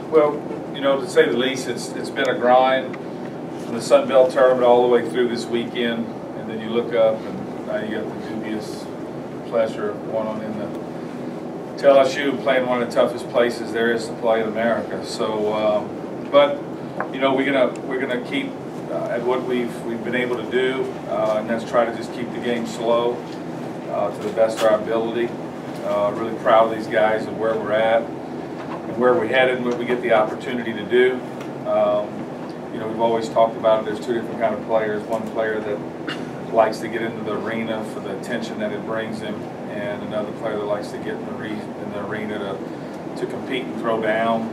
Well, to say the least, it's been a grind from the Sun Belt tournament all the way through this weekend, and then you look up and now you got the dubious pleasure of going on to LSU, playing one of the toughest places there is to play in America. So, but we're gonna keep at what we've been able to do, and that's try to just keep the game slow to the best of our ability. Really proud of these guys and where we're at and where we're headed and what we get the opportunity to do. We've always talked about it. There's two different kind of players. One player that likes to get into the arena for the attention that it brings him, and another player that likes to get in the arena to compete and throw down.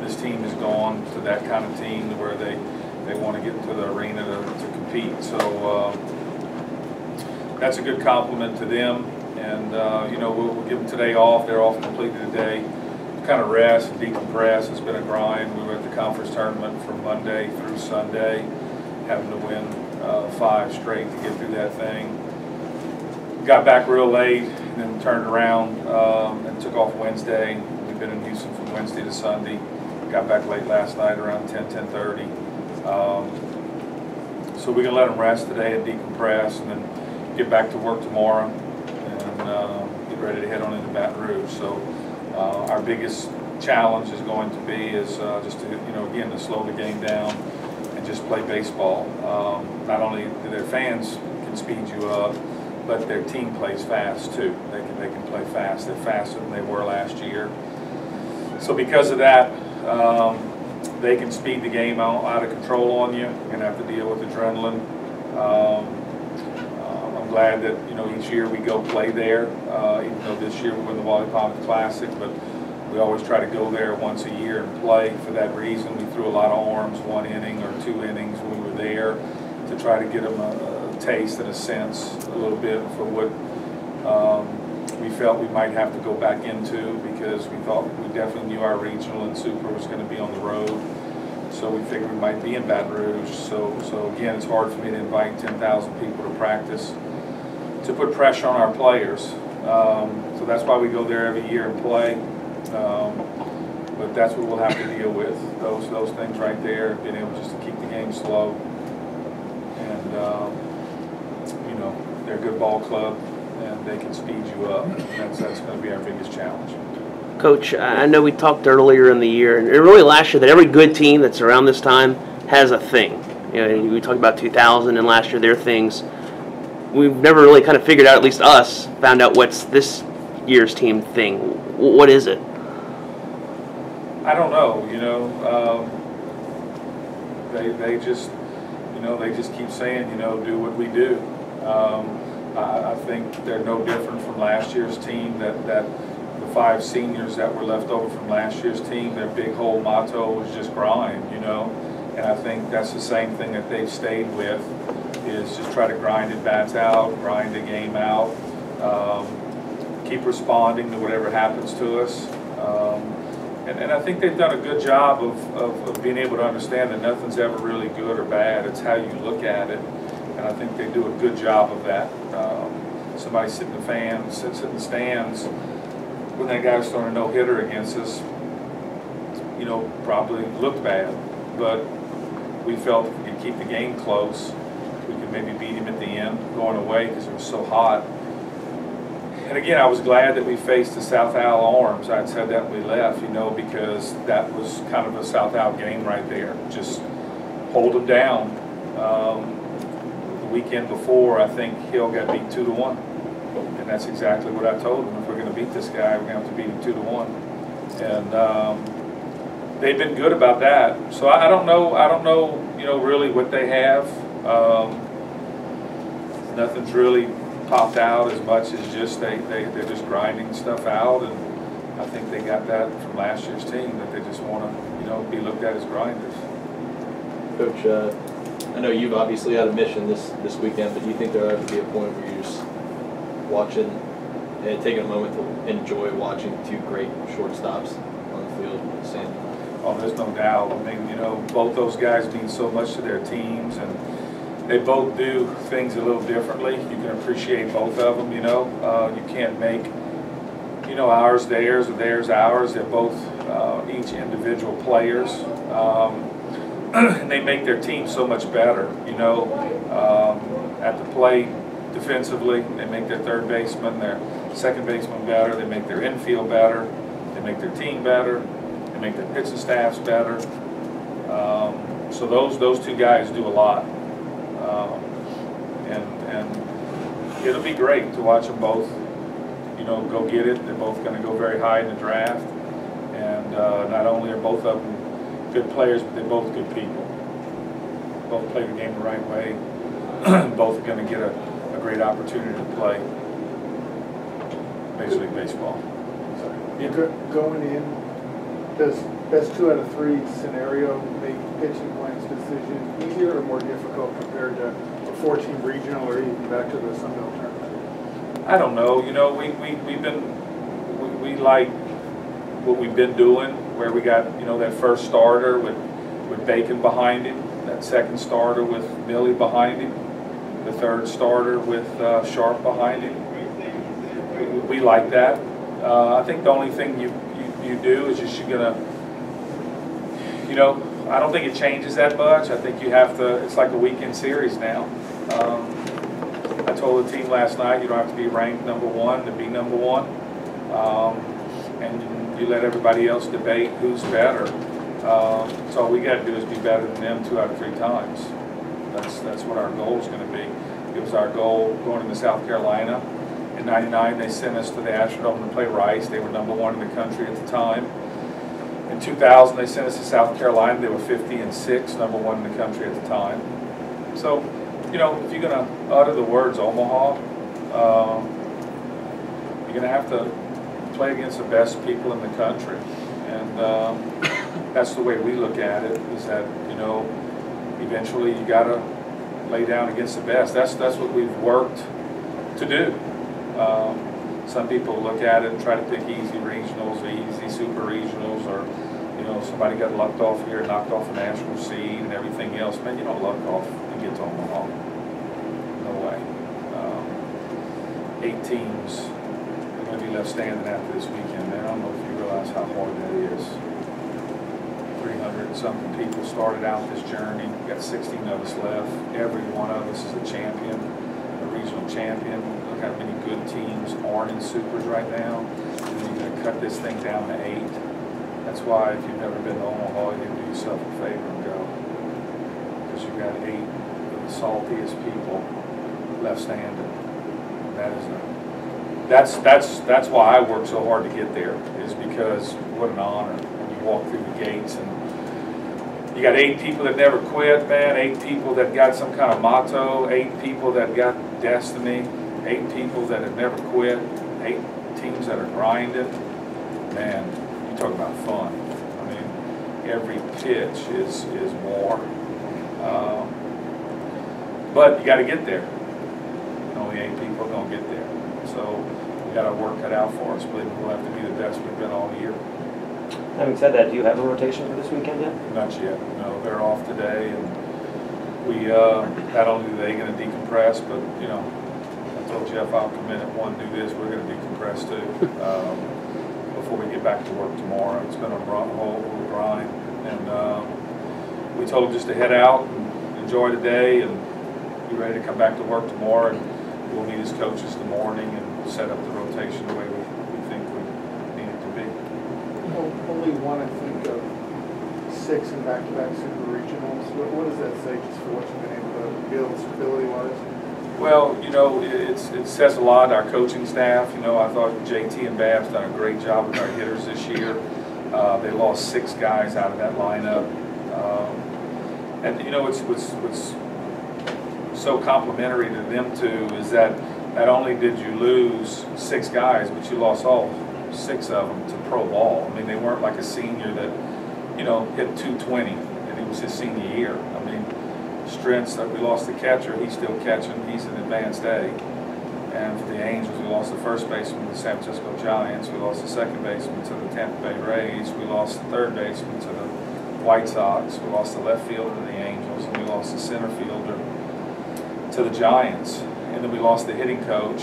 This team has gone to that kind of team where they want to get into the arena to compete. So that's a good compliment to them. And we'll give them today off. They're off completely today. Kind of rest and decompress. It's been a grind. We were at the conference tournament from Monday through Sunday, having to win 5 straight to get through that thing. Got back real late and then turned around and took off Wednesday. We've been in Houston from Wednesday to Sunday. Got back late last night around 10:30. So we're going to let them rest today and decompress and then get back to work tomorrow and get ready to head on into Baton Rouge. So our biggest challenge is going to be just to, again, to slow the game down and just play baseball. Not only do their fans can speed you up, but their team plays fast too. They can play fast. They're faster than they were last year. So because of that, they can speed the game out of control on you. You're going to have to deal with adrenaline. I'm glad that each year we go play there. Even though this year we win the Wally Palmer Classic, but we always try to go there once a year and play for that reason. We threw a lot of arms, 1 inning or 2 innings when we were there to try to get them a taste and a sense a little bit for what we felt we might have to go back into, because we thought we definitely knew our regional and super was going to be on the road. So we figured we might be in Baton Rouge. So again, it's hard for me to invite 10,000 people to practice to put pressure on our players. So that's why we go there every year and play. But that's what we'll have to deal with. Those things right there, being able just to keep the game slow. And they're a good ball club, and they can speed you up. That's going to be our biggest challenge. Coach, I know we talked earlier in the year, and really last year, that every good team that's around this time has a thing. We talked about 2000 and last year, their things. We've never really kind of figured out, at least us, found out what's this year's team thing. What is it? I don't know. They just keep saying, do what we do. I think they're no different from last year's team. That the 5 seniors that were left over from last year's team, their big whole motto was just grind. And I think that's the same thing that they've stayed with, is just try to grind at bats out, grind the game out, keep responding to whatever happens to us. And I think they've done a good job of being able to understand that nothing's ever really good or bad. It's how you look at it. And I think they do a good job of that. Somebody sits in the stands, when that guy was throwing a no-hitter against us, probably looked bad. But we felt if we could keep the game close, we could maybe beat him at the end going away because it was so hot. And again, I was glad that we faced the South Al Arms. I'd said that when we left, because that was kind of a South Al game right there. Just hold them down. The weekend before, I think Hill got beat 2-1. And that's exactly what I told him. If we're going to beat this guy, we're going to have to beat him 2-1. And they've been good about that. So I don't know, really what they have. Nothing's really popped out as much as just they're just grinding stuff out, and I think they got that from last year's team, that they just want to be looked at as grinders. Coach, I know you've obviously had a mission this weekend, but do you think there'll ever be a point where you're just watching and taking a moment to enjoy watching 2 great shortstops on the field at the same time? Oh, there's no doubt. I mean, both those guys mean so much to their teams, and they both do things a little differently. You can appreciate both of them, you can't make, ours theirs or theirs ours. They're both, each individual players. And they make their team so much better, you know, at the plate defensively. They make their third baseman, their second baseman better. They make their infield better. They make their team better. They make their pitching staffs better. So those two guys do a lot. And it'll be great to watch them both, you know, go get it. They're both going to go very high in the draft. And not only are both of them good players, but they're both good people. Both play the game the right way. Both are going to get a great opportunity to play Major League Baseball. Going in, does best 2 out of 3 scenario make pitching Blank's decision easier or more difficult compared to a 4-team regional or even back to the Sun Belt tournament? I don't know. You know, we like what we've been doing, where we got, you know, that first starter with Bacon behind him, that second starter with Millie behind him, the third starter with Sharp behind him. We like that. I think the only thing you do is just you're gonna, you know, I don't think it changes that much. I think you have to. It's like a weekend series now. I told the team last night you don't have to be ranked #1 to be #1, and you let everybody else debate who's better. So all we got to do is be better than them 2 out of 3 times. That's what our goal is going to be. It was our goal going into South Carolina. In '99, they sent us to the Astrodome to play Rice. They were #1 in the country at the time. In 2000, they sent us to South Carolina. They were 50-6, #1 in the country at the time. So, you know, if you're going to utter the words Omaha, you're going to have to play against the best people in the country. And that's the way we look at it, is that, you know, eventually you got to lay down against the best. That's what we've worked to do. Some people look at it and try to pick easy regionals or easy super regionals, or, you know, somebody got lucked off here, knocked off a national seed and everything else. Man, you don't luck off and get to Omaha. No way. 8 teams are going to be left standing after this weekend, man. I don't know if you realize how hard that is. 300-something people started out this journey. We've got 16 of us left. Every one of us is a champion, a regional champion. Look how many good teams aren't in supers right now. And then you're going to cut this thing down to 8. That's why if you've never been to Omaha, you can do yourself a favor and go. Because you've got 8 of the saltiest people left standing. That is that's why I work so hard to get there, is because what an honor when you walk through the gates and you got 8 people that never quit, man. 8 people that got some kind of motto. 8 people that got destiny. 8 people that have never quit. 8 teams that are grinding. Man, you talk about fun. I mean, every pitch is war. But you got to get there. And only 8 people are going to get there. So we got our work cut out for us. But we'll have to be the best we've been all year. Having said that, do you have a rotation for this weekend yet? Not yet. No, they're off today, and we not only are they going to decompress, but, you know, I told Jeff I'll come in at 1, do this. We're going to decompress too before we get back to work tomorrow. It's been a whole grind, and we told them just to head out and enjoy the day and be ready to come back to work tomorrow. And we'll meet as coaches in the morning and set up the rotation the way we think we need it to be. Only one, I think, of 6 in back-to-back super regionals. What does that say just for what you've been able to build stability-wise? Well, you know, it says a lot. Our coaching staff, you know, I thought JT and Bab's done a great job with our hitters this year. They lost 6 guys out of that lineup. And, you know, what's so complimentary to them, too, is that not only did you lose 6 guys, but you lost all 6 of them to pro ball. I mean, they weren't like a senior that, you know, hit 220, and it was his senior year. I mean, strengths that we lost the catcher, he's still catching, he's an advanced A. And for the Angels, we lost the first baseman to the San Francisco Giants, we lost the second baseman to the Tampa Bay Rays, we lost the third baseman to the White Sox, we lost the left fielder to the Angels, and we lost the center fielder to the Giants. And then we lost the hitting coach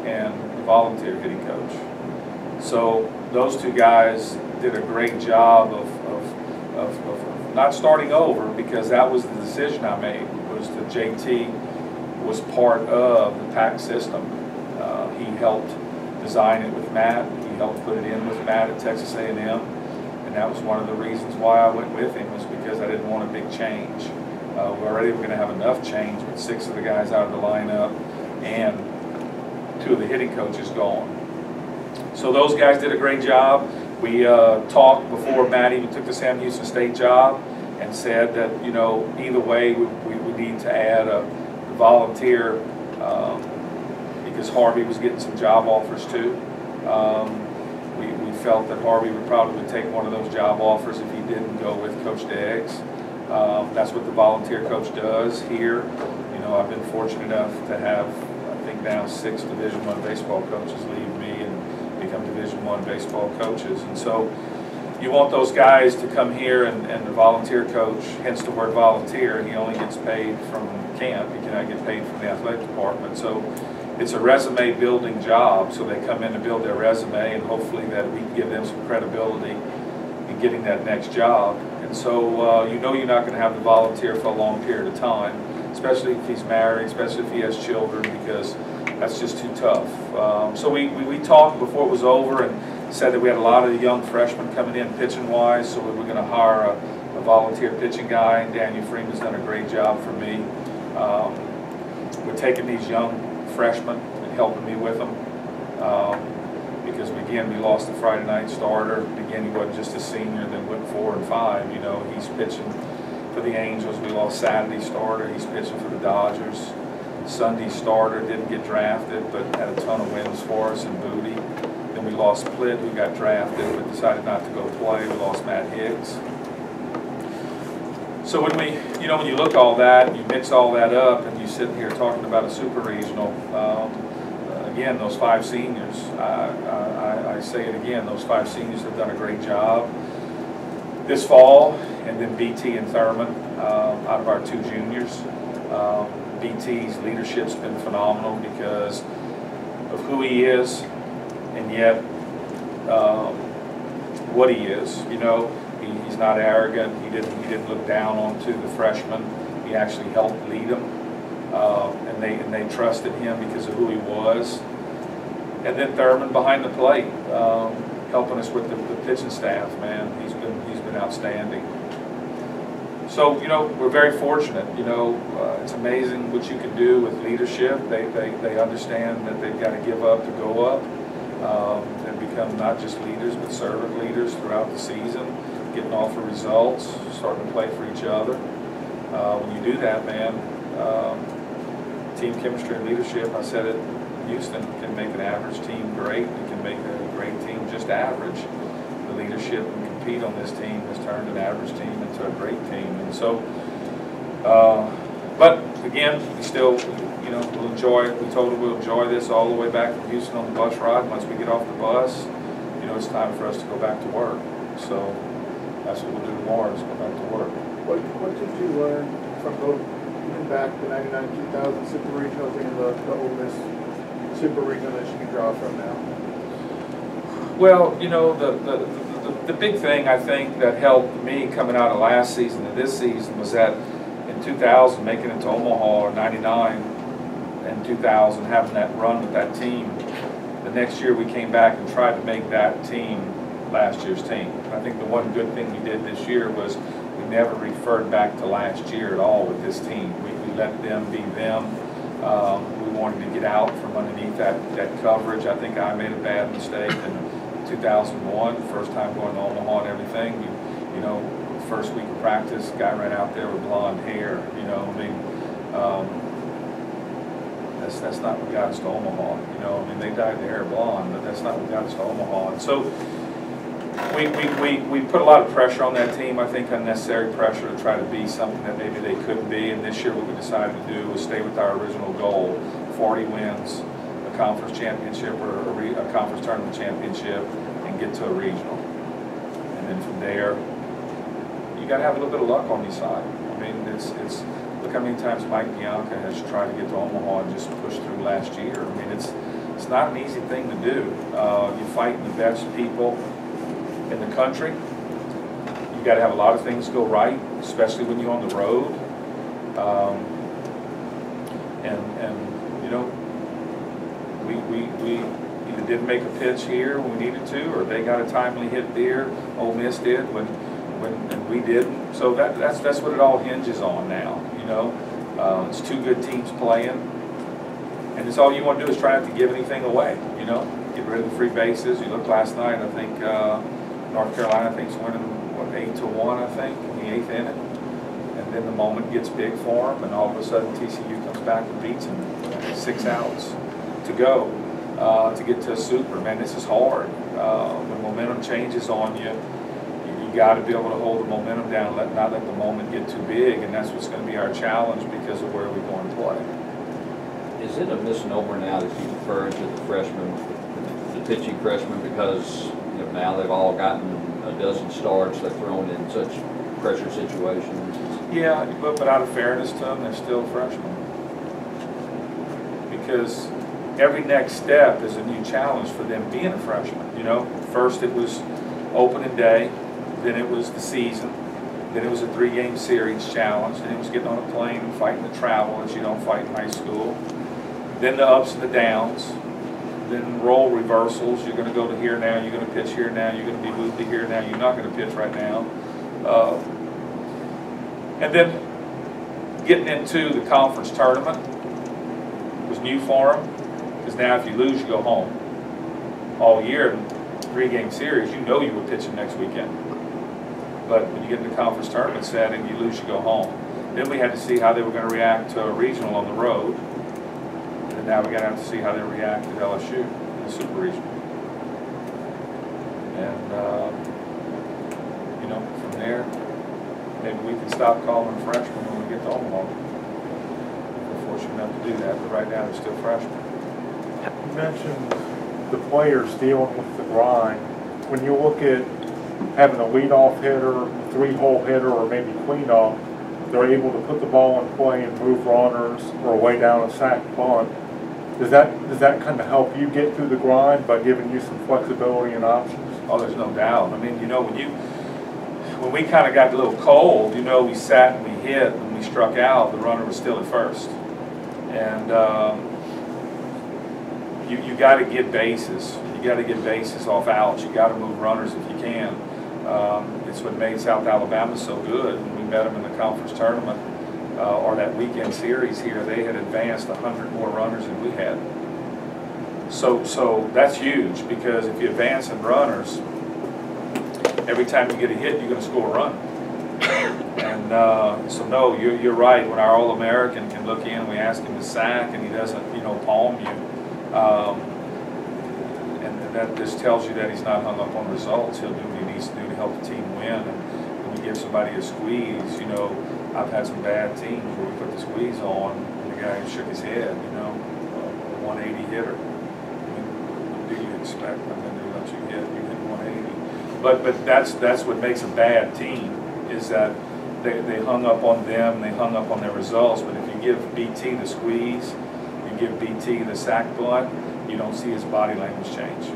and the volunteer hitting coach. So those 2 guys did a great job of not starting over, because that was the decision I made, was that JT was part of the PAC system. He helped design it with Matt. He helped put it in with Matt at Texas A&M. And that was one of the reasons why I went with him, was because I didn't want a big change. We already were going to have enough change with 6 of the guys out of the lineup and 2 of the hitting coaches gone. So those guys did a great job. We talked before Matt even took the Sam Houston State job and said that, you know, either way we need to add a volunteer, because Harvey was getting some job offers too. We felt that Harvey would probably take one of those job offers if he didn't go with Coach Deggs. That's what the volunteer coach does here. You know, I've been fortunate enough to have, I think now 6 Division I baseball coaches leave me and become Division I baseball coaches. And so you want those guys to come here, and the volunteer coach, hence the word volunteer, he only gets paid from camp. He cannot get paid from the athletic department. So it's a resume building job. So they come in to build their resume, and hopefully that we can give them some credibility in getting that next job. And so you know you're not going to have the volunteer for a long period of time, especially if he's married, especially if he has children, because that's just too tough. So we talked before it was over and said that we had a lot of young freshmen coming in pitching-wise, so we were going to hire a volunteer pitching guy, and Daniel Freeman's done a great job for me. We're taking these young freshmen and helping me with them, because again, we lost the Friday night starter. Again, he wasn't just a senior, then went 4 and 5. You know, he's pitching for the Angels. We lost Saturday starter. He's pitching for the Dodgers. Sunday starter didn't get drafted, but had a ton of wins for us in Booty. Then we lost Plitt, who got drafted but decided not to go play. We lost Matt Hicks. So when you look all that, you mix all that up, and you sit here talking about a super regional. Again, those 5 seniors, I say it again, those 5 seniors have done a great job this fall, and then BT and Thurman out of our 2 juniors. BT's leadership's been phenomenal because of who he is, and yet what he is. You know, he's not arrogant. He didn't look down onto the freshmen. He actually helped lead them, and they trusted him because of who he was. And then Thurman behind the plate, helping us with the pitching staff. Man, he's been outstanding. So, you know, we're very fortunate. You know, it's amazing what you can do with leadership. They understand that they've got to give up to go up, and become not just leaders, but servant leaders throughout the season, getting off the results, starting to play for each other. When you do that, man, team chemistry and leadership, I said it, Houston can make an average team great. It can make a great team just average. The leadership and compete on this team has turned an average team into a great team. And so, but again, we still, you know, we'll enjoy it. We told them we'll enjoy this all the way back from Houston on the bus ride. Once we get off the bus, you know, it's time for us to go back to work. So that's what we'll do tomorrow, is go back to work. What did you learn from both, even back the 99-2000 Super Regionals and the Ole Miss Super Regional that you can draw from now? Well, you know, the big thing I think that helped me coming out of last season to this season was that in 2000, making it to Omaha, or 99 and 2000, having that run with that team, the next year we came back and tried to make that team last year's team. I think the one good thing we did this year was we never referred back to last year at all with this team. We let them be them. We wanted to get out from underneath that coverage. I think I made a bad mistake in 2001, first time going to Omaha and everything. You know, first week of practice, guy ran out there with blonde hair. You know, I mean, that's not what got us to Omaha. You know, I mean, they dyed their hair blonde, but that's not what got us to Omaha. And so we put a lot of pressure on that team. I think unnecessary pressure to try to be something that maybe they couldn't be. And this year, what we decided to do was stay with our original goal: 40 wins, a conference championship or a conference tournament championship, and get to a regional. And then from there, you got to have a little bit of luck on your side. I mean, it's look how many times Mike Bianca has tried to get to Omaha and just pushed through last year. I mean, it's not an easy thing to do. You're fighting the best people in the country. You got to have a lot of things go right, especially when you're on the road. And you know, we either didn't make a pitch here when we needed to, or they got a timely hit there. Ole Miss did when we didn't. So that's what it all hinges on now. You know, it's two good teams playing, and it's all you want to do is try not to give anything away. You know, get rid of the free bases. You look last night. I think North Carolina, I think, is winning what 8-1. I think in the 8th inning. And then the moment gets big for them, and all of a sudden TCU comes back and beats them. 6 outs to go to get to a super. Man, this is hard. When momentum changes on you, you got to be able to hold the momentum down, not let the moment get too big, and that's what's going to be our challenge because of where we're going to play. Is it a misnomer now that you refer to the freshmen, the pitching freshmen, because you know, now they've all gotten a dozen starts, they're thrown in such pressure situations? Yeah, but out of fairness to them, they're still freshmen. Because every next step is a new challenge for them being a freshman. You know, first it was opening day, then it was the season, then it was a 3-game series challenge, then it was getting on a plane and fighting the travel that you don't fight in high school, then the ups and the downs, then role reversals. You're going to go to here now, you're going to pitch here now, you're going to be moved to here now, you're not going to pitch right now. And then getting into the conference tournament was new for them, because now if you lose, you go home. All year in 3-game series, you know you were pitching next weekend. But when you get in the conference tournament setting, you lose, you go home. Then we had to see how they were going to react to a regional on the road. And now we're going to have to see how they react to LSU in the Super Regional. And, you know, from there, maybe we can stop calling them freshmen when we get to Omaha. We're fortunate enough to do that, but right now they're still freshmen. You mentioned the players dealing with the grind. When you look at having a leadoff hitter, 3-hole hitter, or maybe cleanup, they're able to put the ball in play and move runners or way down a sack bunt. Does that kind of help you get through the grind by giving you some flexibility and options? Oh, there's no doubt. I mean, you know, when we kind of got a little cold, you know, we sat and we hit, and we struck out, the runner was still at first. And you got to get bases. You got to get bases off outs. You got to move runners if you can. It's what made South Alabama so good. When we met them in the conference tournament or that weekend series here, they had advanced 100 more runners than we had. So that's huge, because if you advance in runners, every time you get a hit, you're going to score a run. And so no, you're right. When our All-American can look in, we ask him to sack, and he doesn't, you know, palm you. And that just tells you that he's not hung up on results. He'll do what he needs to do to help the team win. And when we give somebody a squeeze, you know, I've had some bad teams where we put the squeeze on, and the guy shook his head, you know, a 180 hitter. I mean, what do you expect? I mean, they let you hit 180. But that's what makes a bad team, is that they hung up on them, they hung up on their results. But if you give BT the squeeze, you give BT the sack bunt, you don't see his body language change.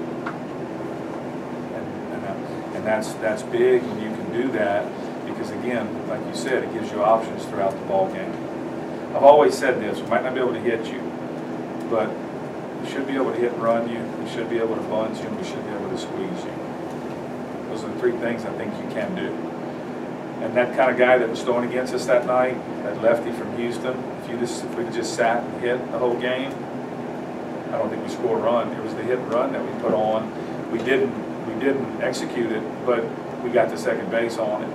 And that's big when you can do that, because again, like you said, it gives you options throughout the ball game. I've always said this: we might not be able to hit you, but we should be able to hit and run you, we should be able to bunt you, and we should be able to squeeze you. Those are the 3 things I think you can do. And that kind of guy that was throwing against us that night, that lefty from Houston, if we just sat and hit the whole game, I don't think we scored a run. It was the hit and run that we put on. We didn't execute it, but we got to second base on it.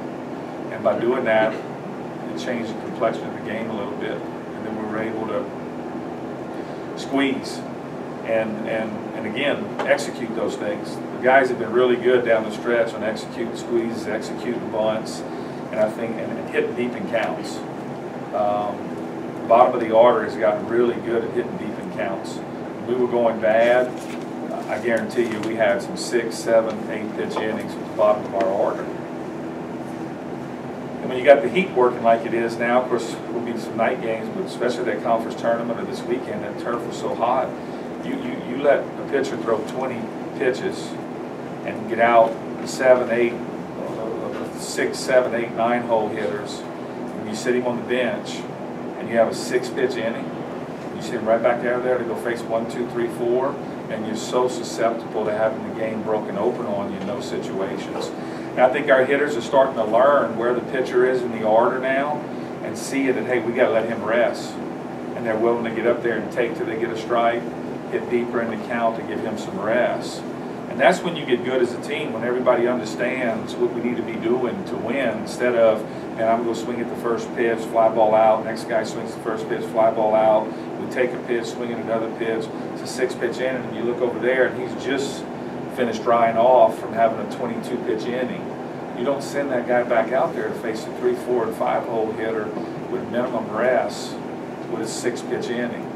And by doing that, it changed the complexion of the game a little bit. And then we were able to squeeze and again, execute those things. The guys have been really good down the stretch on executing squeezes, executing bunts, and I think and hitting deep in counts. The bottom of the order has gotten really good at hitting deep in counts. When we were going bad, I guarantee you we had some 6, 7, 8 pitch innings at the bottom of our order. And when you got the heat working like it is now, of course, there will be some night games, but especially that conference tournament or this weekend, that turf was so hot. You let a pitcher throw 20 pitches and get out 7, 8, 6, 7, 8, 9 hole hitters, and you sit him on the bench, and you have a 6-pitch inning, you sit him right back out there to go face 1, 2, 3, 4, and you're so susceptible to having the game broken open on you in those situations. And I think our hitters are starting to learn where the pitcher is in the order now, and see that, hey, we got to let him rest. And they're willing to get up there and take till they get a strike, hit deeper in the count to give him some rest. And that's when you get good as a team, when everybody understands what we need to be doing to win, instead of, man, I'm going to swing at the first pitch, fly ball out, next guy swings the first pitch, fly ball out, we take a pitch, swing at another pitch, it's a 6-pitch inning, and you look over there and he's just finished drying off from having a 22-pitch inning. You don't send that guy back out there to face a 3, 4, and 5 hole hitter with minimum rest with a 6-pitch inning.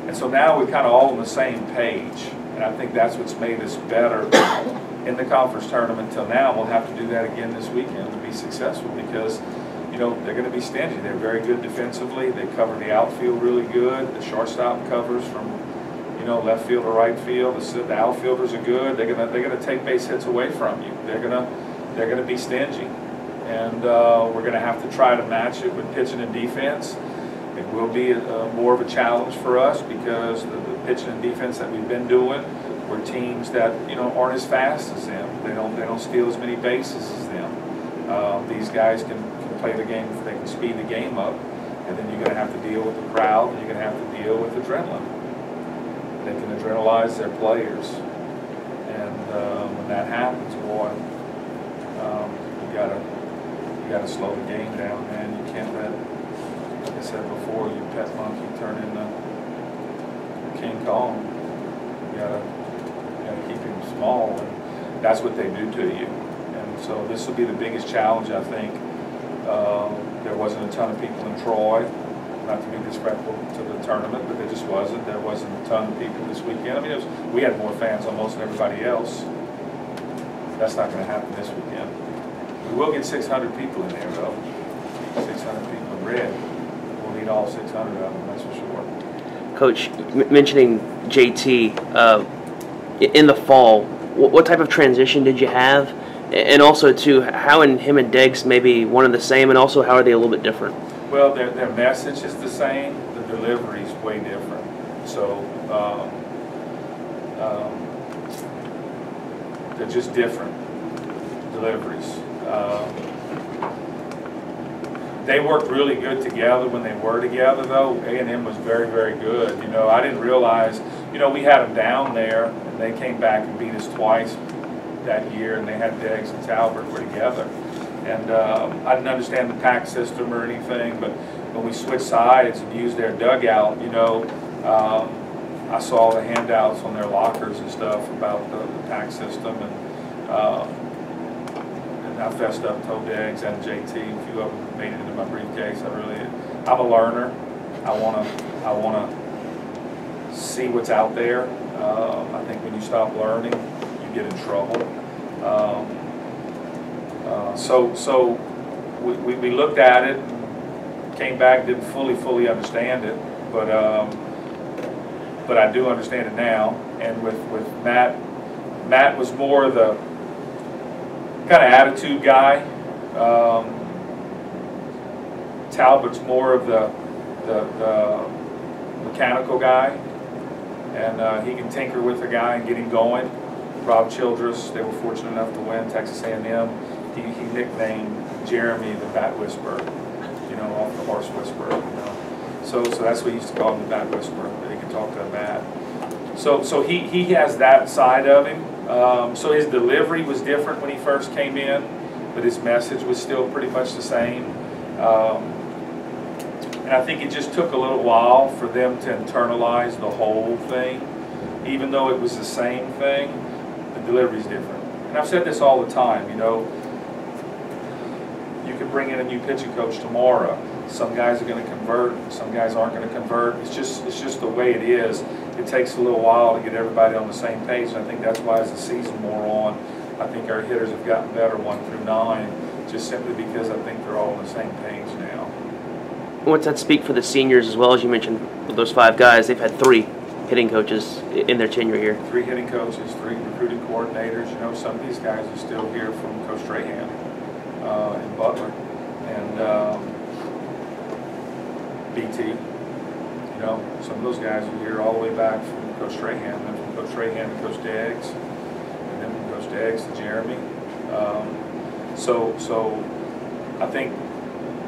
And so now we're kind of all on the same page. And I think that's what's made us better in the conference tournament till now. We'll have to do that again this weekend to be successful because, you know, they're going to be stingy. They're very good defensively. They cover the outfield really good. The shortstop covers from, you know, left field to right field. The outfielders are good. They're going to take base hits away from you. They're going to be stingy. And we're going to have to try to match it with pitching and defense. It will be more of a challenge for us because the pitching and defense that we've been doing, we're teams that, you know, aren't as fast as them. They don't steal as many bases as them. These guys can play the game, they can speed the game up, and then you're going to have to deal with the crowd, and you're going to have to deal with adrenaline. They can adrenalize their players, and when that happens, boy, you gotta slow the game down, man. You can't let, like I said before, your pet monkey turn into King Kong. You gotta keep him small, and that's what they do to you. And so this will be the biggest challenge, I think. There wasn't a ton of people in Troy, not to be disrespectful to the tournament, but there just wasn't. There wasn't a ton of people this weekend. I mean, we had more fans almost than everybody else. That's not going to happen this weekend. We will get 600 people in there, though. 600 people in red. We'll need all 600 of them, that's for sure. Coach, mentioning JT, in the fall, what type of transition did you have? And also, too, how him and Deggs may be one and the same, and also how are they a little bit different? Well, their message is the same. The delivery is way different. So they're just different deliveries. They worked really good together when they were together, though. A&M was very, very good. You know, I didn't realize, you know, we had them down there, and they came back and beat us twice that year, and they had Deggs and Talbert were together. And I didn't understand the pack system or anything, but when we switched sides and used their dugout, you know, I saw the handouts on their lockers and stuff about the pack system, and I fessed up, told Deggs and JT, a few of them made it into my briefcase. I'm a learner. I wanna see what's out there. I think when you stop learning, you get in trouble. So we looked at it, came back, didn't fully understand it, but I do understand it now. And with Matt was more of the kind of attitude guy. Talbot's more of the mechanical guy, and he can tinker with the guy and get him going. Rob Childress, they were fortunate enough to win Texas A&M. He nicknamed Jeremy the Bat Whisperer, you know, off the Horse Whisperer. You know. So that's what he used to call him, the Bat Whisperer, that he could talk to a bat. So he has that side of him. So his delivery was different when he first came in, but his message was still pretty much the same. And I think it just took a little while for them to internalize the whole thing. Even though it was the same thing, the delivery's different. And I've said this all the time, you know, you could bring in a new pitching coach tomorrow. Some guys are going to convert, some guys aren't going to convert. It's just the way it is. It takes a little while to get everybody on the same page, and I think that's why as the season wore on, I think our hitters have gotten better 1 through 9, just simply because I think they're all on the same page now. What's that speak for the seniors as well? As you mentioned, with those 5 guys, they've had 3 hitting coaches in their tenure here? 3 hitting coaches, 3 recruiting coordinators. You know, some of these guys are still here from Coach Strahan in Butler, and BT. You know, some of those guys are here all the way back from Coach Strahan, and from Coach Strahan to Coach Deggs, and then from Coach Deggs to Jeremy. So I think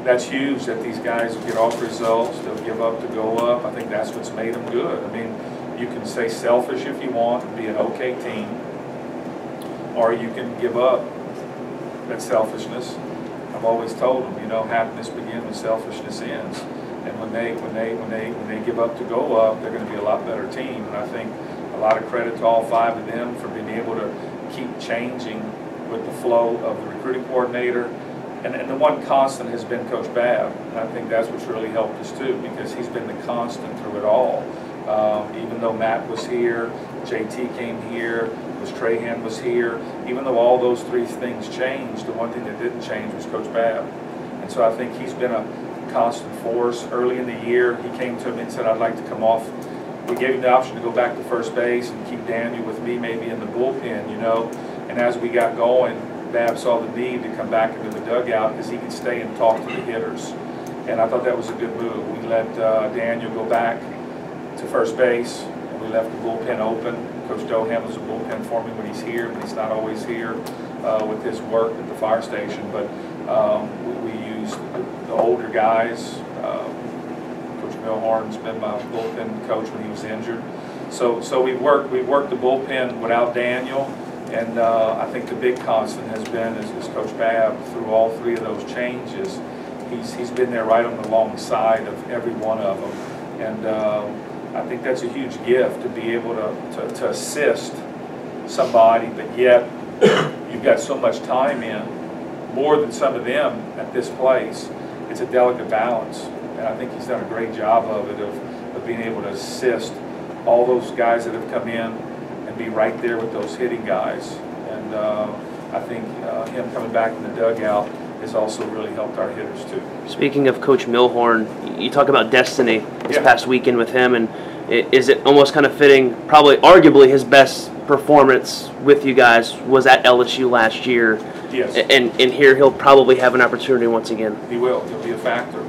that's huge that these guys get off results, they'll give up to go up. I think that's what's made them good. I mean, you can say selfish if you want and be an okay team, or you can give up that selfishness. I've always told them, you know, happiness begins when selfishness ends. And when they give up to go up, they're going to be a lot better team. And I think a lot of credit to all 5 of them for being able to keep changing with the flow of the recruiting coordinator. And the one constant has been Coach Babb. And I think that's what's really helped us too, because he's been the constant through it all. Even though Matt was here, JT came here, Strahan was here, even though all those 3 things changed, the one thing that didn't change was Coach Babb. And so I think he's been a constant force. Early in the year, he came to me and said, I'd like to come off. We gave him the option to go back to first base and keep Daniel with me maybe in the bullpen, you know. And as we got going, Babb saw the need to come back into the dugout because he could stay and talk to the hitters. And I thought that was a good move. We let Daniel go back to first base, and we left the bullpen open. Coach Doe handles the bullpen for me when he's here, but he's not always here with his work at the fire station. But we used the older guys. Coach Milhorn's been my bullpen coach when he was injured. So we worked the bullpen without Daniel, and I think the big constant has been is Coach Babb through all 3 of those changes. He's been there right on the long side of every one of them, and I think that's a huge gift to be able to assist somebody, but yet you've got so much time in, more than some of them at this place. It's a delicate balance, and I think he's done a great job of it, of being able to assist all those guys that have come in and be right there with those hitting guys. And I think him coming back in the dugout has also really helped our hitters too. Speaking of Coach Milhorn, you talk about destiny this past weekend with him, and is it almost kind of fitting, probably arguably his best performance with you guys was at LSU last year? Yes. And here he'll probably have an opportunity once again. He will. He'll be a factor.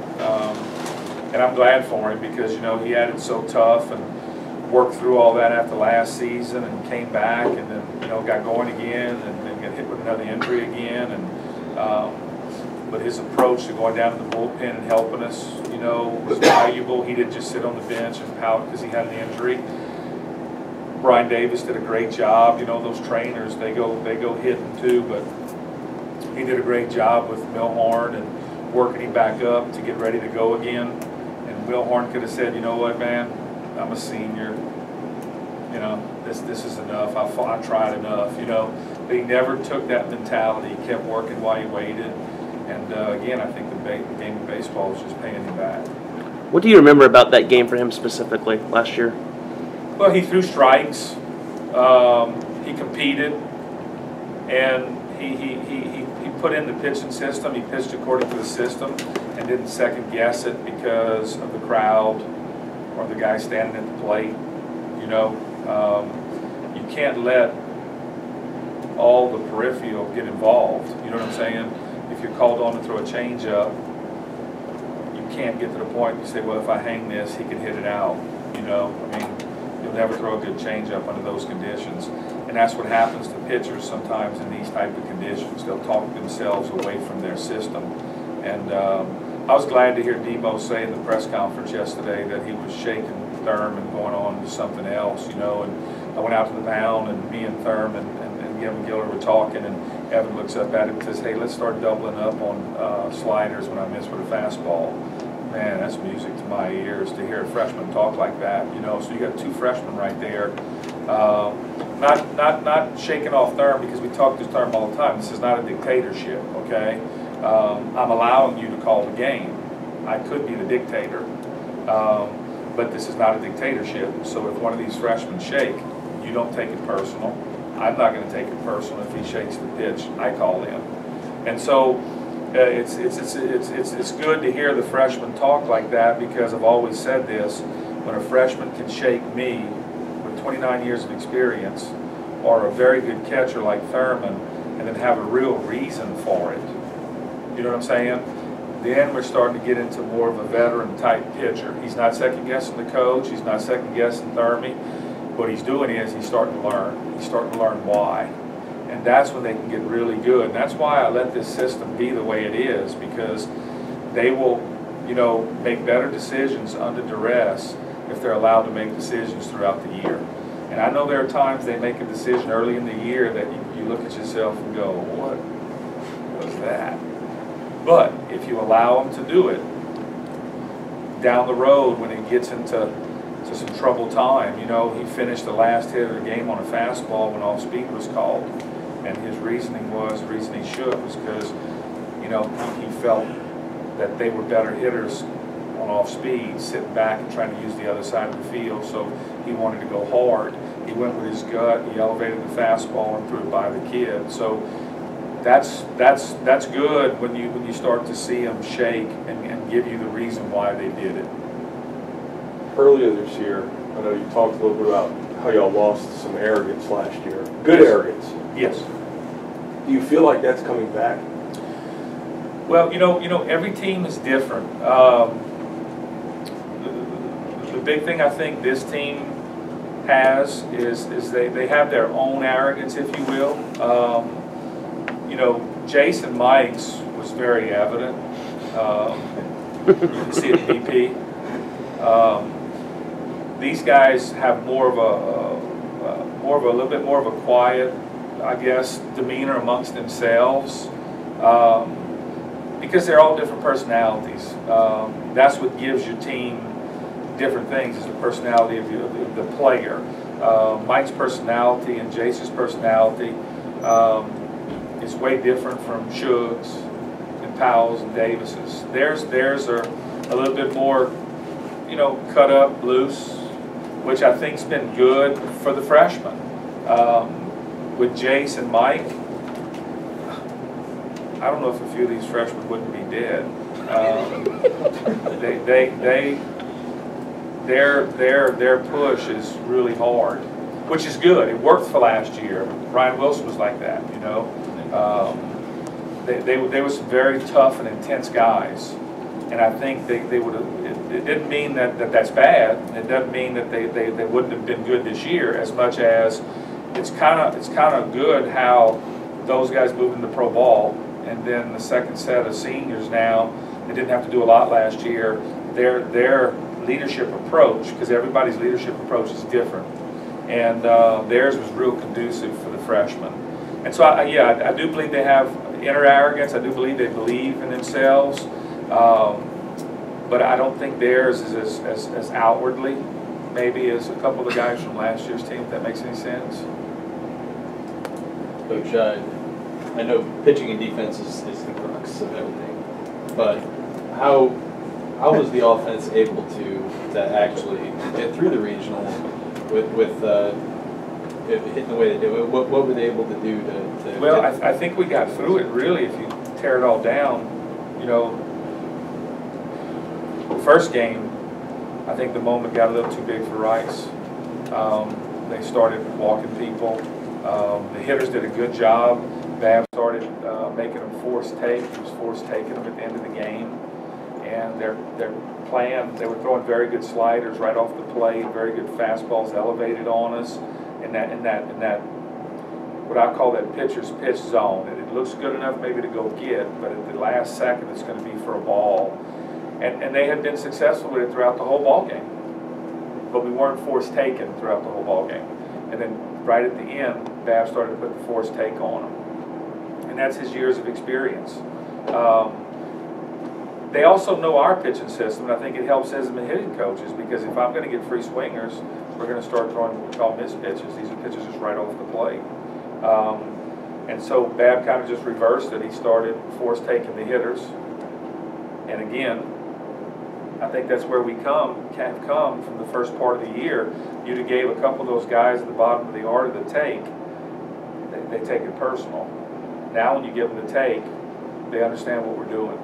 And I'm glad for him because, you know, he had it so tough and worked through all that after last season and came back and then, you know, got going again and then got hit with another injury again. And but his approach to going down to the bullpen and helping us, you know, was valuable. He didn't just sit on the bench and pout because he had an injury. Brian Davis did a great job. You know, those trainers, they go hitting too, but he did a great job with Milhorn and working him back up to get ready to go again. And Milhorn could have said, you know what, man, I'm a senior. You know, this is enough. I tried enough, you know. But he never took that mentality. He kept working while he waited. And again, I think the game of baseball is just paying him back. What do you remember about that game for him specifically last year? Well, he threw strikes. He competed, and he put in the pitching system. He pitched according to the system and didn't second guess it because of the crowd or the guy standing at the plate. You know, you can't let all the peripheral get involved. You know what I'm saying? If you're called on to throw a changeup, you can't get to the point you say, well, if I hang this, he can hit it out. You know, I mean, you'll never throw a good changeup under those conditions. And that's what happens to pitchers sometimes in these type of conditions. They'll talk themselves away from their system. And I was glad to hear Demo say in the press conference yesterday that he was shaking Thurm and going on to something else, you know. And I went out to the mound, and me and Thurm and Kevin Giller were talking, and Evan looks up at him and says, hey, let's start doubling up on sliders when I miss with a fastball. Man, that's music to my ears to hear a freshman talk like that, you know. So you got 2 freshmen right there. Not shaking off Thurm, because we talk to Thurm all the time. This is not a dictatorship, okay? I'm allowing you to call the game. I could be the dictator, but this is not a dictatorship. So if one of these freshmen shake, you don't take it personal. I'm not going to take it personal if he shakes the pitch. I call in, and so it's good to hear the freshmen talk like that, because I've always said this: when a freshman can shake me, 29 years of experience, or a very good catcher like Thurman, and then have a real reason for it. You know what I'm saying? Then we're starting to get into more of a veteran type pitcher. He's not second guessing the coach. He's not second guessing Thurman. What he's doing is he's starting to learn. He's starting to learn why. And that's when they can get really good. And that's why I let this system be the way it is, because they will, you know, make better decisions under duress if they're allowed to make decisions throughout the year. And I know there are times they make a decision early in the year that you look at yourself and go, what was that? But if you allow them to do it, down the road when it gets into some troubled time, you know, he finished the last hit of the game on a fastball when off speed was called. And his reasoning was, the reason he should was because, you know, he felt that they were better hitters on off speed, sitting back and trying to use the other side of the field, so he wanted to go hard. He went with his gut, he elevated the fastball and threw it by the kid. So that's good when you start to see them shake and give you the reason why they did it. Earlier this year, I know you talked a little bit about how y'all lost some arrogance last year. Good arrogance. Yes. Do you feel like that's coming back? Well, you know, every team is different. The big thing I think this team has is they have their own arrogance, if you will. You know, Jason Mike's was very evident. You can see it at BP. These guys have more of a little bit more of a quiet, I guess, demeanor amongst themselves, because they're all different personalities. That's what gives your team different things, is the personality of the player. Mike's personality and Jason's personality is way different from Shug's and Powell's and Davis's. Theirs are a little bit more, you know, cut up, loose, which I think's been good for the freshmen. With Jace and Mike, I don't know if a few of these freshmen wouldn't be dead. Their push is really hard, which is good. It worked for last year. Ryan Wilson was like that, you know. They were some very tough and intense guys, and I think they would have. It didn't mean that's bad. It doesn't mean that they wouldn't have been good this year, as much as it's kind of good how those guys moved into pro ball, and then the second set of seniors now, they didn't have to do a lot last year. Their leadership approach, because everybody's leadership approach is different, and theirs was real conducive for the freshmen. And so I do believe they have inner arrogance. I do believe they believe in themselves. But I don't think theirs is as outwardly, maybe, as a couple of the guys from last year's team, if that makes any sense. Coach, I know pitching and defense is the crux of everything, but how was the offense able to actually get through the regional with hitting the way they did? What were they able to do to well, I think we got through it, really, if you tear it all down. You know, first game, I think the moment got a little too big for Rice. They started walking people. The hitters did a good job. Babb started making them force take. He was force taking them at the end of the game. And their plan, they were throwing very good sliders right off the plate, very good fastballs elevated on us in that what I call that pitcher's pitch zone. And it looks good enough maybe to go get, but at the last second it's going to be for a ball. And they had been successful with it throughout the whole ball game, but we weren't force taken throughout the whole ball game. And then right at the end, Babb started to put the force take on them, and that's his years of experience. They also know our pitching system, and I think it helps as the hitting coaches, because if I'm going to get free swingers, we're going to start throwing what we call miss pitches. These are pitches just right off the plate. And so Babb kind of just reversed it. He started force taking the hitters, and again, I think that's where we have come from the first part of the year. You'd have gave a couple of those guys at the bottom of the order the take, they take it personal. Now when you give them the take, they understand what we're doing.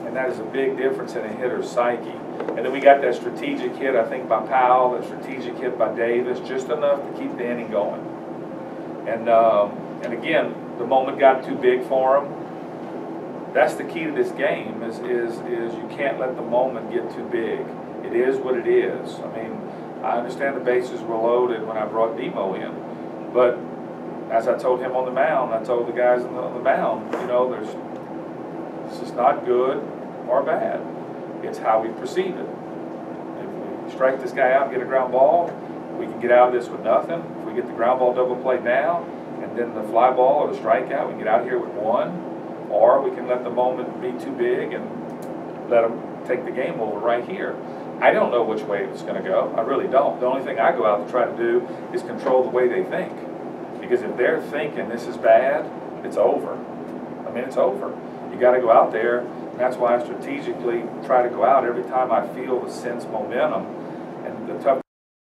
And that is a big difference in a hitter's psyche. And then we got that strategic hit, I think, by Powell, that strategic hit by Davis, just enough to keep the inning going. And again, the moment got too big for him. That's the key to this game, is you can't let the moment get too big. It is what it is. I mean, I understand the bases were loaded when I brought Demo in, but as I told him on the mound, I told the guys on the mound, you know, this is not good or bad. It's how we proceed it. If we strike this guy out and get a ground ball, we can get out of this with nothing. If we get the ground ball double play now, and then the fly ball or the strikeout, we can get out of here with one. Or we can let the moment be too big and let them take the game over right here. I don't know which way it's going to go. I really don't. The only thing I go out to try to do is control the way they think. Because if they're thinking this is bad, it's over. I mean, it's over. You got to go out there. And that's why I strategically try to go out every time I feel the sense momentum. And the tough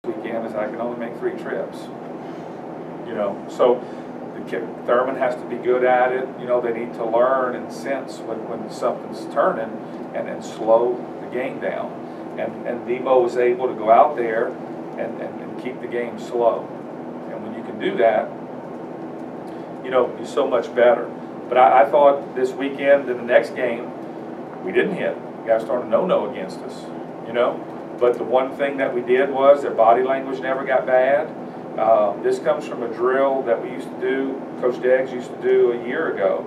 weekend is I can only make 3 trips. You know, so Thurman has to be good at it. You know, they need to learn and sense when something's turning and slow the game down. And Debo was able to go out there and keep the game slow. And when you can do that, you know, you're so much better. But I thought this weekend in the next game, we didn't hit. Guys started no-no against us, you know. But the one thing that we did was their body language never got bad. This comes from a drill that we used to do, Coach Deggs used to do a year ago.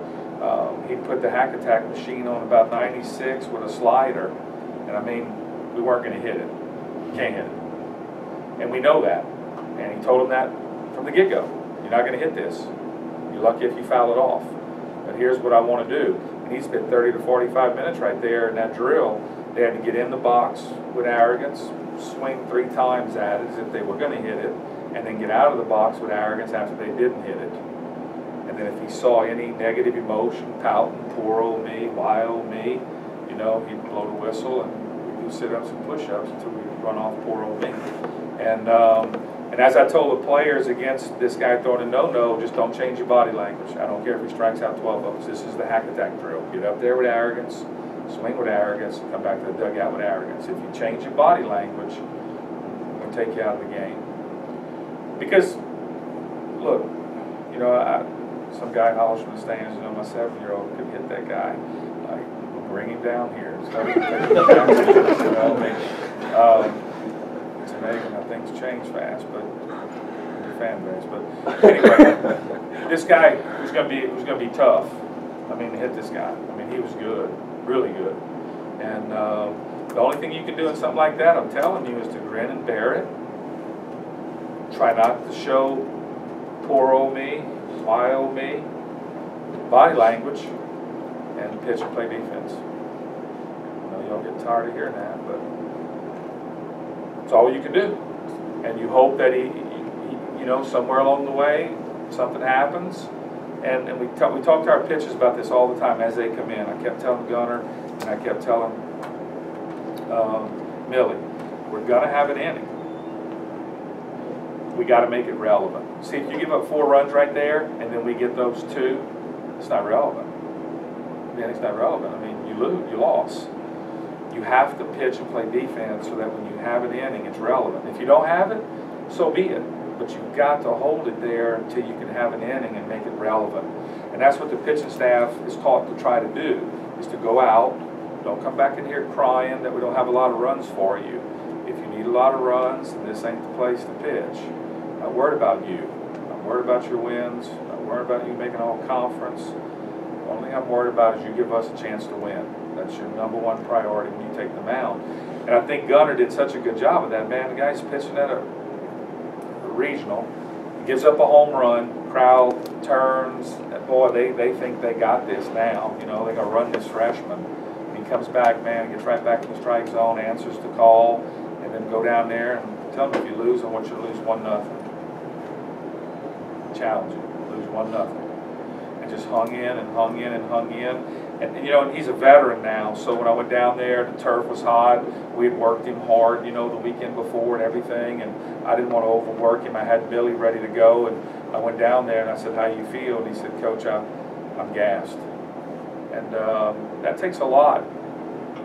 He put the hack attack machine on about 96 with a slider. And I mean, we weren't going to hit it. You can't hit it. And we know that. And he told him that from the get-go. You're not going to hit this. You're lucky if you foul it off. But here's what I want to do. And he spent 30 to 45 minutes right there in that drill. They had to get in the box with arrogance, swing 3 times at it as if they were going to hit it, and then get out of the box with arrogance after they didn't hit it. And then if he saw any negative emotion, pouting, poor old me, why old me, you know, he'd blow the whistle and we'd do sit-ups and push-ups until we run off poor old me. And as I told the players against this guy throwing a no-no, just don't change your body language. I don't care if he strikes out 12 of us. This is the hack attack drill. Get up there with arrogance, swing with arrogance, and come back to the dugout with arrogance. If you change your body language, it'll take you out of the game. Because, look, you know, some guy hollers from the stands, you know, my 7-year-old could hit that guy. Like, we'll bring him down here. You know, I mean, it's amazing how things change fast, but your fan base. But anyway, this guy was going to be tough. I mean, to hit this guy. I mean, he was good, really good. And the only thing you can do in something like that, I'm telling you, is to grin and bear it. Try not to show poor old me, why old me, body language, and pitch and play defense. I know y'all get tired of hearing that, but it's all you can do. And you hope that he you know, somewhere along the way, something happens. And we talk to our pitchers about this all the time as they come in. I kept telling Gunner, and I kept telling Millie, we're going to have an inning. We got to make it relevant. See, if you give up 4 runs right there, and then we get those 2, it's not relevant. Yeah, it's not relevant. I mean, you lose, you lost. You have to pitch and play defense so that when you have an inning, it's relevant. If you don't have it, so be it. But you've got to hold it there until you can have an inning and make it relevant. And that's what the pitching staff is taught to try to do, is to go out. Don't come back in here crying that we don't have a lot of runs for you. If you need a lot of runs, then this ain't the place to pitch. I'm not worried about you. I'm worried about your wins. I'm not worried about you making all conference. The only thing I'm worried about is you give us a chance to win. That's your #1 priority when you take the mound. And I think Gunner did such a good job of that, man. The guy's pitching at a regional. He gives up a home run. Crowd turns. Boy, they think they got this now. You know, they're going to run this freshman. And he comes back, man, gets right back in the strike zone, answers the call, and then go down there and tell them if you lose, I want you to lose 1-0. Challenge you. Lose 1-0. And just hung in and hung in and hung in. And you know, he's a veteran now, so when I went down there, the turf was hot. We had worked him hard, you know, the weekend before and everything, and I didn't want to overwork him. I had Billy ready to go, and I went down there and I said, "How you feel?" And he said, "Coach, I'm gassed." And that takes a lot.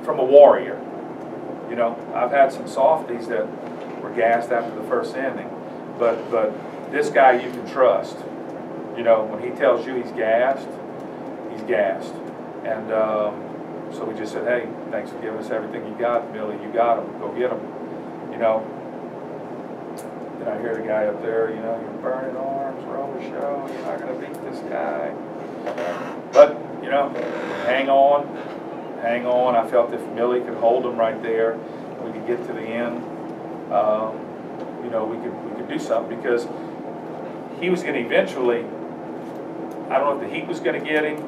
from a warrior. You know, I've had some softies that were gassed after the first inning, but this guy you can trust. You know, when he tells you he's gassed, he's gassed. And so we just said, hey, thanks for giving us everything you got, Billy. You got him. Go get him. You know. And I hear the guy up there, you know, you're burning arms, Robichaux, you're not going to beat this guy. But, you know, hang on. Hang on. I felt if Millie could hold him right there, we could get to the end. You know, we could do something because he was going to eventually. I don't know if the heat was going to get him,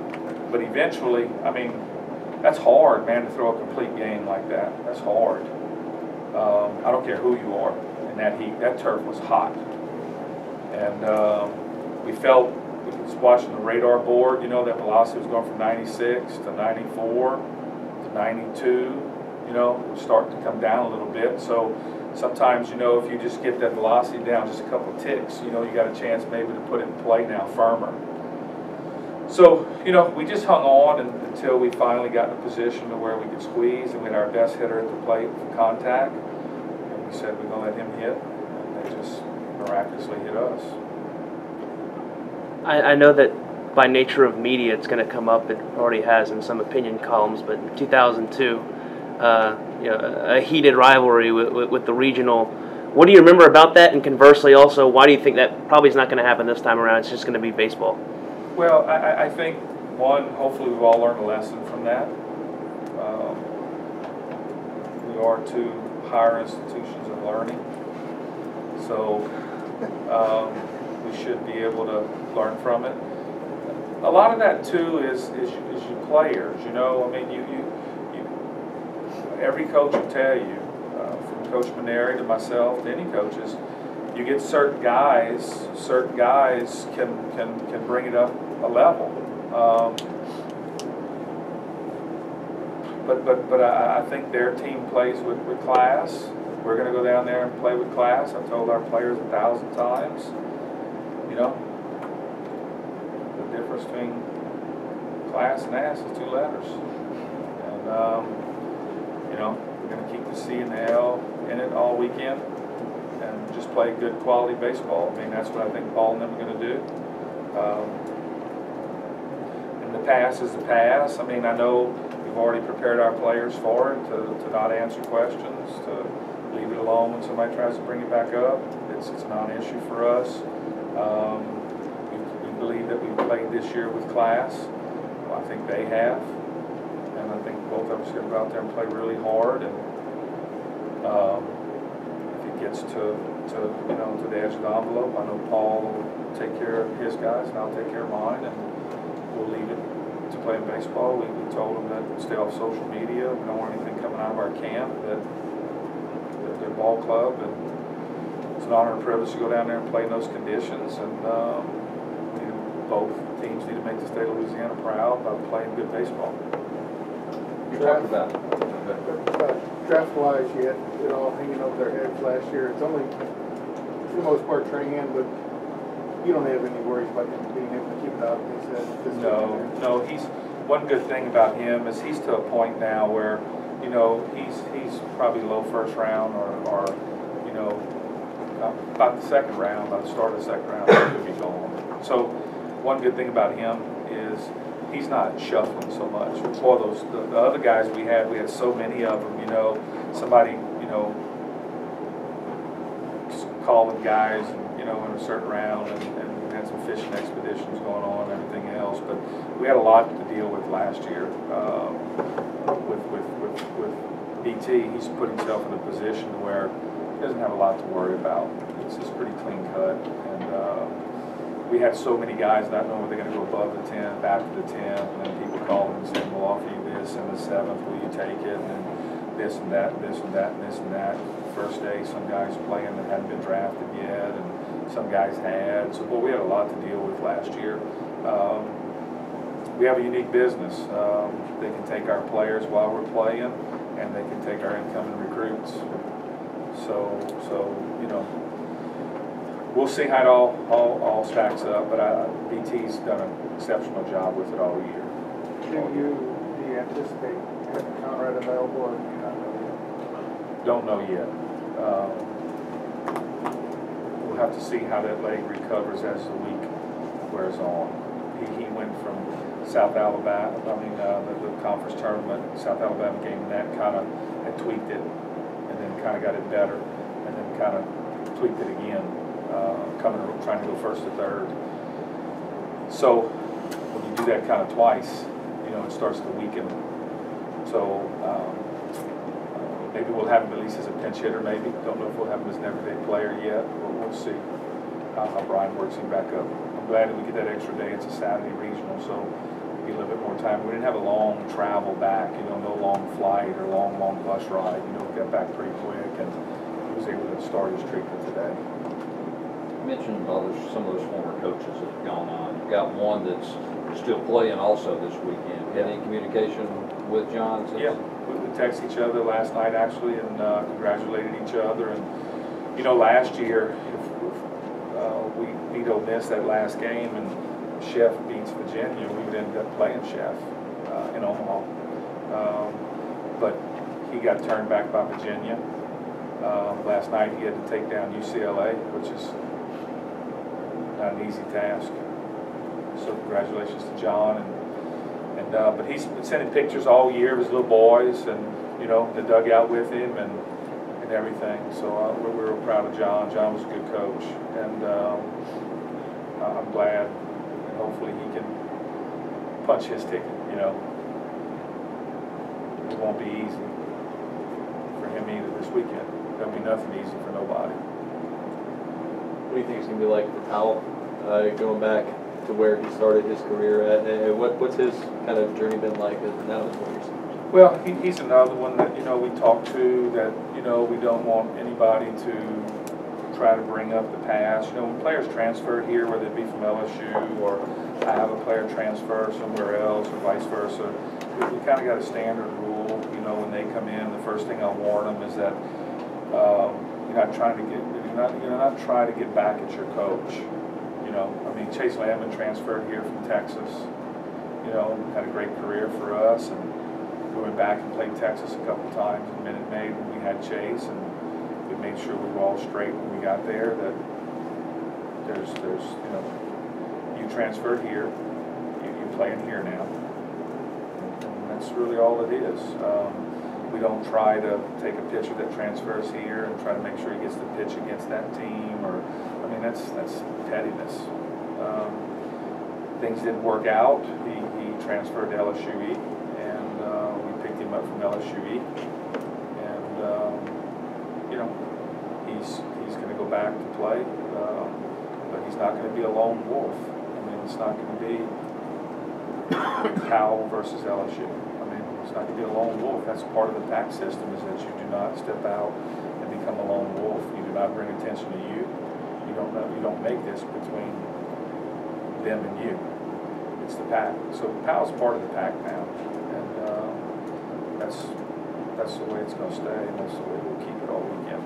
but eventually, I mean, that's hard, man, to throw a complete game like that. That's hard. I don't care who you are in that heat. That turf was hot, and we felt. We was watching the radar board. You know, that velocity was going from 96 to 94 to 92. You know, it was starting to come down a little bit. So sometimes, you know, if you just get that velocity down just a couple ticks, you know, you got a chance maybe to put it in play now firmer. So, you know, we just hung on until we finally got in a position to where we could squeeze, and we had our best hitter at the plate for contact. And we said we're going to let him hit, and they just miraculously hit us. I know that by nature of media it's going to come up, it already has in some opinion columns, but in 2002, you know, a heated rivalry with the regional. What do you remember about that? And conversely also, why do you think that probably is not going to happen this time around? It's just going to be baseball. Well, I think, one, hopefully we've all learned a lesson from that. We are two higher institutions of learning. So we should be able to learn from it. A lot of that, too, is you players. You know, I mean, you every coach will tell you, from Coach Maneri to myself to any coaches, you get certain guys can bring it up a level. But I think their team plays with class. We're going to go down there and play with class. I've told our players 1,000 times. You know, the difference between class and ass is 2 letters. And you know, we're going to keep the C and the L in it all weekend and just play good quality baseball. I mean, that's what I think Paul and them are going to do. And the pass is the pass. I mean, I know we've already prepared our players for it, to not answer questions, to leave it alone when somebody tries to bring it back up. It's a non-issue for us. We believe that we've played this year with class. Well, I think they have. And I think both of us are going to go out there and play really hard. And if it gets to you know, to the edge of the envelope, I know Paul will take care of his guys, and I'll take care of mine, and we'll leave it to playing baseball. We told them that stay off social media. We don't want anything coming out of our camp, that their ball club, and it's an honor and privilege to go down there and play in those conditions. And you know, both teams need to make the state of Louisiana proud by playing good baseball. You talked about draft-wise, you had it all hanging over their heads last year. It's only, for the most part, Trey Hand, but you don't have any worries about him being able to keep it out of his head. No. He's one good thing about him is he's to a point now where, you know, he's probably low first round or you know, about the second round, by the start of the second round, he could be gone. So one good thing about him is he's not shuffling so much. Before the other guys we had so many of them, you know, somebody, you know, calling guys, you know, in a certain round, and had some fishing expeditions going on and everything else. But we had a lot to deal with last year. With BT, he's put himself in a position where he doesn't have a lot to worry about. It's pretty clean cut. And we had so many guys not knowing they're going to go above the 10th, after the 10th, and then people calling and saying, we'll offer you this in the 7th, will you take it? And this and that, and this and that, and this and that. First day, some guys playing that hadn't been drafted yet, and some guys had. So, well, we had a lot to deal with last year. We have a unique business. They can take our players while we're playing, and they can take our incoming recruits. So you know, we'll see how it all stacks up. But BT's done an exceptional job with it all year. Do you anticipate having Conrad available, or do you not know yet? Don't know yet. We'll have to see how that leg recovers as the week wears on. He went from South Alabama, the conference tournament, South Alabama game, and that kind of had tweaked it, and then kind of got it better, and then kind of tweaked it again, trying to go first to third. So when you do that kind of twice, it starts to weaken. So maybe we'll have him at least as a pinch hitter, maybe. Don't know if we'll have him as an everyday player yet, but we'll see how Brian works him back up. I'm glad that we get that extra day. It's a Saturday regional, so we get a little bit more time. We didn't have a long travel back, no long flight or long bus ride. We got back pretty quick, and he was able to start his treatment today. You mentioned some of those former coaches that have gone on. You've got one that's still playing also this weekend. Had any communication with John? Yeah, we texted each other last night actually, and congratulated each other. And last year, if we beat Ole Miss that last game, and Chef beats Virginia, we would end up playing Chef in Omaha. But he got turned back by Virginia. Last night he had to take down UCLA, which is not an easy task. So congratulations to John, but he's been sending pictures all year of his little boys, and the dugout with him and everything. So we're real proud of John. John was a good coach, and I'm glad, and hopefully he can punch his ticket. It won't be easy for him either this weekend. There'll be nothing easy for nobody. What do you think it's going to be like for Powell going back to where he started his career at? And what's his kind of journey been like now as well? Well, he's another one that we talk to that we don't want anybody to try to bring up the past. When players transfer here, whether it be from LSU or I have a player transfer somewhere else or vice versa, we kind of got a standard rule. When they come in, the first thing I warn them is that you're not trying to get back at your coach. Chase Landman transferred here from Texas. Had a great career for us, and we went back and played Texas a couple times in Minute Maid when we had Chase, and we made sure we were all straight when we got there. That there's you transferred here, you're playing here now, and that's really all it is. We don't try to take a pitcher that transfers here and try to make sure he gets the pitch against that team, or that's pettiness. Things didn't work out. He transferred to LSU and we picked him up from LSU and he's going to go back to play, but he's not going to be a lone wolf. It's not going to be Powell versus LSU. It's not going to be a lone wolf. That's part of the pack system, is that you do not step out and become a lone wolf. You do not bring attention to you. You don't make this between them and you. It's the pack. So Powell's part of the pack now, and that's the way it's going to stay, and that's the way we'll keep it all weekend.